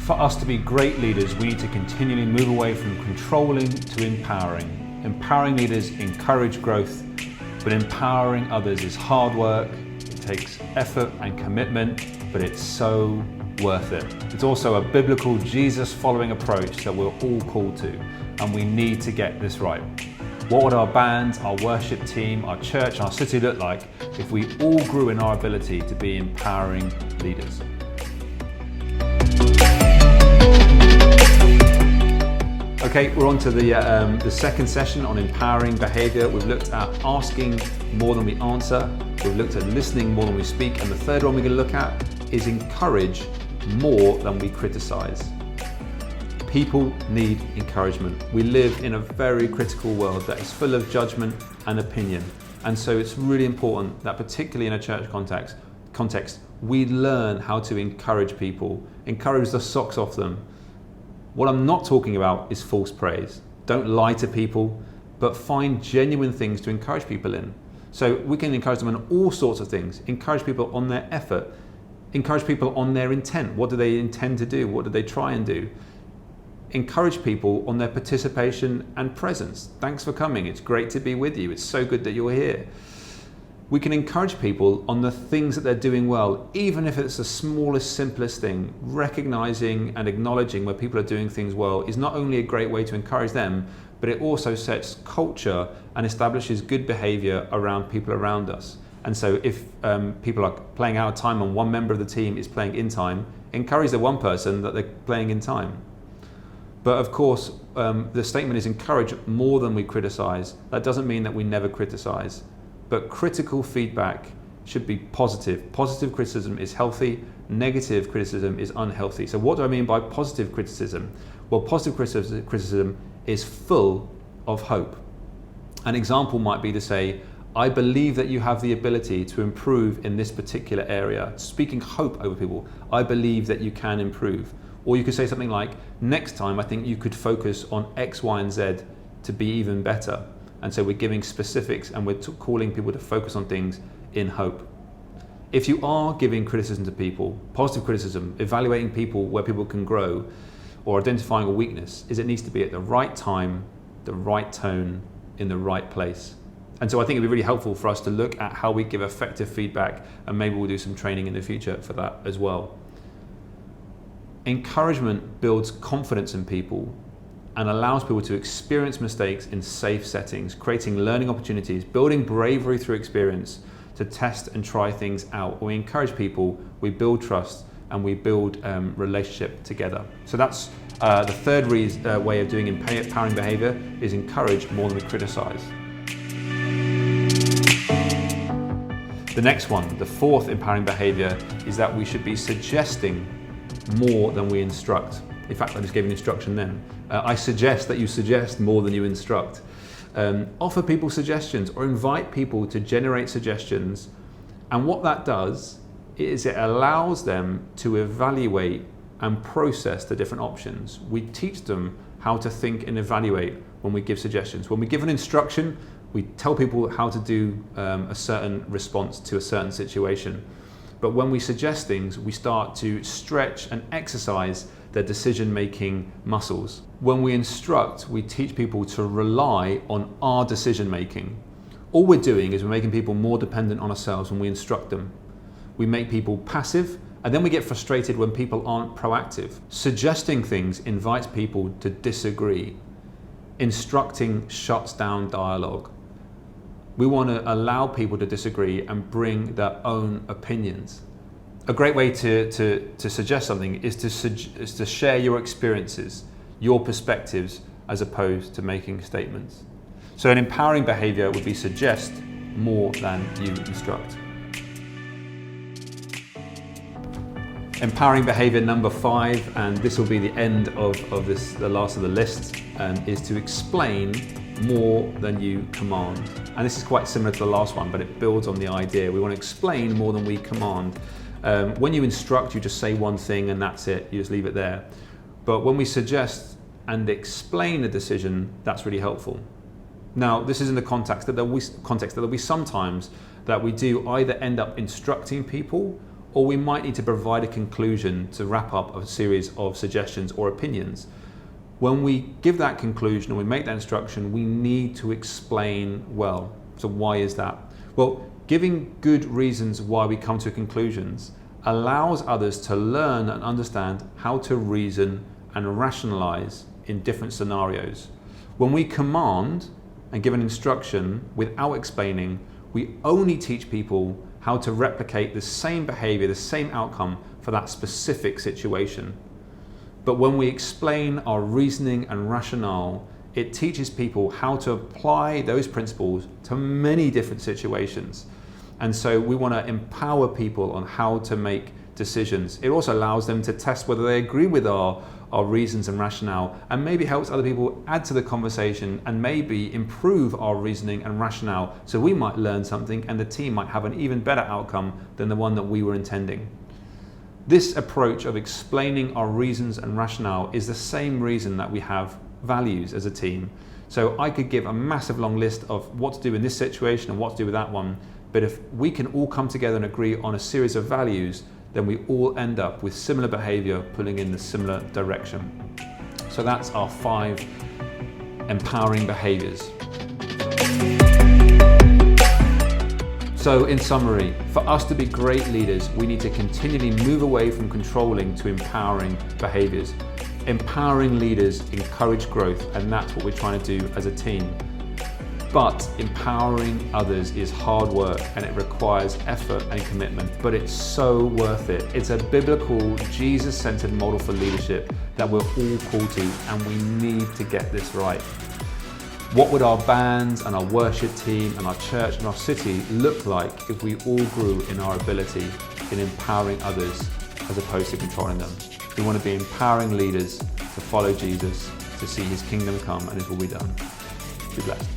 For us to be great leaders, we need to continually move away from controlling to empowering. Empowering leaders encourage growth, but empowering others is hard work. It takes effort and commitment, but it's so worth it. It's also a biblical, Jesus-following approach that we're all called to, and we need to get this right. What would our band, our worship team, our church, our city look like if we all grew in our ability to be empowering leaders? Okay, we're on to the second session on empowering behaviour. We've looked at asking more than we answer. We've looked at listening more than we speak. And the third one we're going to look at is encourage more than we criticise. People need encouragement. We live in a very critical world that is full of judgment and opinion. And so it's really important that, particularly in a church context, we learn how to encourage people, encourage the socks off them. What I'm not talking about is false praise. Don't lie to people, but find genuine things to encourage people in. So we can encourage them on all sorts of things. Encourage people on their effort. Encourage people on their intent. What do they intend to do? What do they try and do? Encourage people on their participation and presence. Thanks for coming. It's great to be with you. It's so good that you're here. We can encourage people on the things that they're doing well, even if it's the smallest, simplest thing. Recognizing and acknowledging where people are doing things well is not only a great way to encourage them, but it also sets culture and establishes good behavior around people around us. And so if people are playing out of time and one member of the team is playing in time, encourage the one person that they're playing in time. But of course, the statement is encourage more than we criticize. That doesn't mean that we never criticize. But critical feedback should be positive. Positive criticism is healthy, negative criticism is unhealthy. So what do I mean by positive criticism? Well, positive criticism is full of hope. An example might be to say, I believe that you have the ability to improve in this particular area. Speaking hope over people, I believe that you can improve. Or you could say something like, next time I think you could focus on X, Y, and Z to be even better. And so we're giving specifics and we're calling people to focus on things in hope. If you are giving criticism to people, positive criticism, evaluating people where people can grow, or identifying a weakness, it needs to be at the right time, the right tone, in the right place. And so I think it'd be really helpful for us to look at how we give effective feedback, and maybe we'll do some training in the future for that as well. Encouragement builds confidence in people and allows people to experience mistakes in safe settings, creating learning opportunities, building bravery through experience to test and try things out. We encourage people, we build trust, and we build relationship together. So that's the third way of doing empowering behavior is encourage more than we criticize. The next one, the fourth empowering behavior, is that we should be suggesting more than we instruct. In fact, I just gave an instruction then. I suggest that you suggest more than you instruct. Offer people suggestions or invite people to generate suggestions. And what that does is it allows them to evaluate and process the different options. We teach them how to think and evaluate when we give suggestions. When we give an instruction, we tell people how to do a certain response to a certain situation. But when we suggest things, we start to stretch and exercise their decision-making muscles. When we instruct, we teach people to rely on our decision-making. All we're doing is we're making people more dependent on ourselves when we instruct them. We make people passive, and then we get frustrated when people aren't proactive. Suggesting things invites people to disagree. Instructing shuts down dialogue. We want to allow people to disagree and bring their own opinions. A great way to suggest something is to share your experiences, your perspectives, as opposed to making statements. So an empowering behavior would be suggest more than you instruct. Empowering behavior number 5, and this will be the end of the last of the list, is to explain more than you command. And this is quite similar to the last one, but it builds on the idea. We want to explain more than we command. When you instruct, you just say one thing and that's it. You just leave it there. But when we suggest and explain a decision, that's really helpful. Now, this is in the context that there'll be sometimes that we do either end up instructing people or we might need to provide a conclusion to wrap up a series of suggestions or opinions. When we give that conclusion or we make that instruction, we need to explain well. So why is that? Well, giving good reasons why we come to conclusions allows others to learn and understand how to reason and rationalize in different scenarios. When we command and give an instruction without explaining, we only teach people how to replicate the same behavior, the same outcome for that specific situation. But when we explain our reasoning and rationale, it teaches people how to apply those principles to many different situations. And so we want to empower people on how to make decisions. It also allows them to test whether they agree with our reasons and rationale, and maybe helps other people add to the conversation and maybe improve our reasoning and rationale. So we might learn something and the team might have an even better outcome than the one that we were intending. This approach of explaining our reasons and rationale is the same reason that we have values as a team. So I could give a massive long list of what to do in this situation and what to do with that one, but if we can all come together and agree on a series of values, then we all end up with similar behavior pulling in the similar direction. So that's our 5 empowering behaviors. So in summary, for us to be great leaders, we need to continually move away from controlling to empowering behaviors. Empowering leaders encourage growth, and that's what we're trying to do as a team. But empowering others is hard work and it requires effort and commitment, but it's so worth it. It's a biblical, Jesus-centered model for leadership that we're all called to, and we need to get this right. What would our bands and our worship team and our church and our city look like if we all grew in our ability in empowering others as opposed to controlling them? We want to be empowering leaders to follow Jesus, to see his kingdom come and his will be done. Be blessed.